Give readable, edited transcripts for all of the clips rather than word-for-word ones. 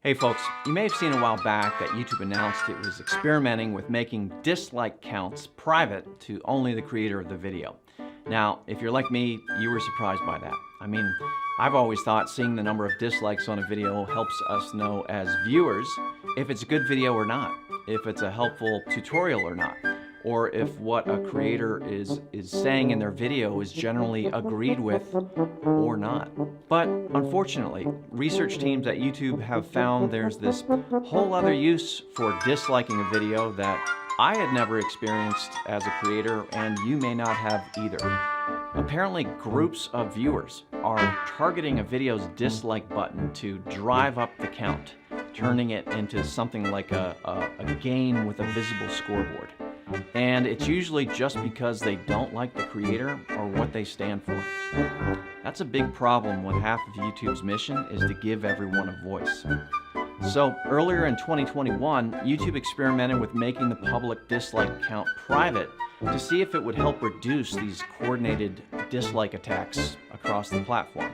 Hey folks, you may have seen a while back that YouTube announced it was experimenting with making dislike counts private to only the creator of the video. Now, if you're like me, you were surprised by that. I mean, I've always thought seeing the number of dislikes on a video helps us know as viewers if it's a good video or not, if it's a helpful tutorial or not, or if what a creator is saying in their video is generally agreed with or not. But unfortunately, research teams at YouTube have found there's this whole other use for disliking a video that I had never experienced as a creator, and you may not have either. Apparently, groups of viewers are targeting a video's dislike button to drive up the count, turning it into something like a game with a visible scoreboard. And it's usually just because they don't like the creator or what they stand for. That's a big problem when half of YouTube's mission is to give everyone a voice. So earlier in 2021, YouTube experimented with making the public dislike count private to see if it would help reduce these coordinated dislike attacks across the platform.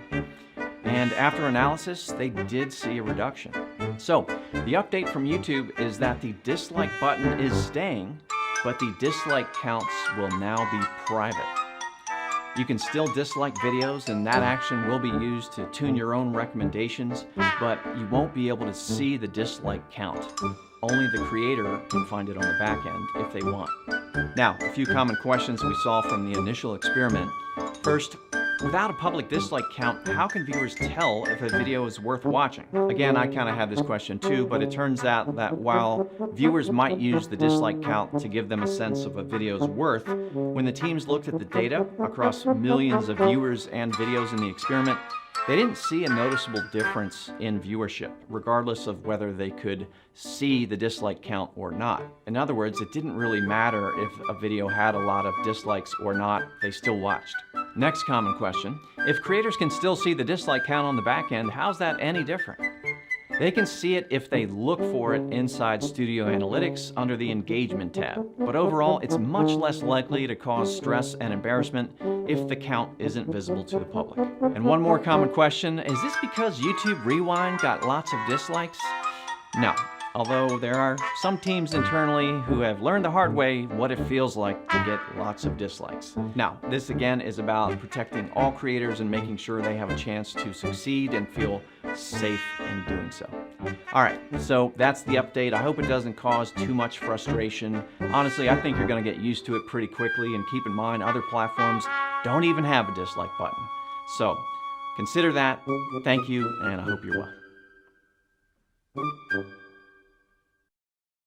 And after analysis, they did see a reduction. So the update from YouTube is that the dislike button is staying, but the dislike counts will now be private. You can still dislike videos, and that action will be used to tune your own recommendations, but you won't be able to see the dislike count. Only the creator can find it on the back end if they want. Now, a few common questions we saw from the initial experiment. First, without a public dislike count, how can viewers tell if a video is worth watching? Again, I kind of had this question too, but it turns out that while viewers might use the dislike count to give them a sense of a video's worth, when the teams looked at the data across millions of viewers and videos in the experiment, they didn't see a noticeable difference in viewership, regardless of whether they could see the dislike count or not. In other words, it didn't really matter if a video had a lot of dislikes or not, they still watched. Next common question, if creators can still see the dislike count on the back end, how's that any different? They can see it if they look for it inside Studio Analytics under the Engagement tab. But overall, it's much less likely to cause stress and embarrassment if the count isn't visible to the public. And one more common question, is this because YouTube Rewind got lots of dislikes? No. Although there are some teams internally who have learned the hard way what it feels like to get lots of dislikes. Now, this again is about protecting all creators and making sure they have a chance to succeed and feel safe in doing so. All right, so that's the update. I hope it doesn't cause too much frustration. Honestly, I think you're going to get used to it pretty quickly, and keep in mind other platforms don't even have a dislike button. So consider that. Thank you, and I hope you're well.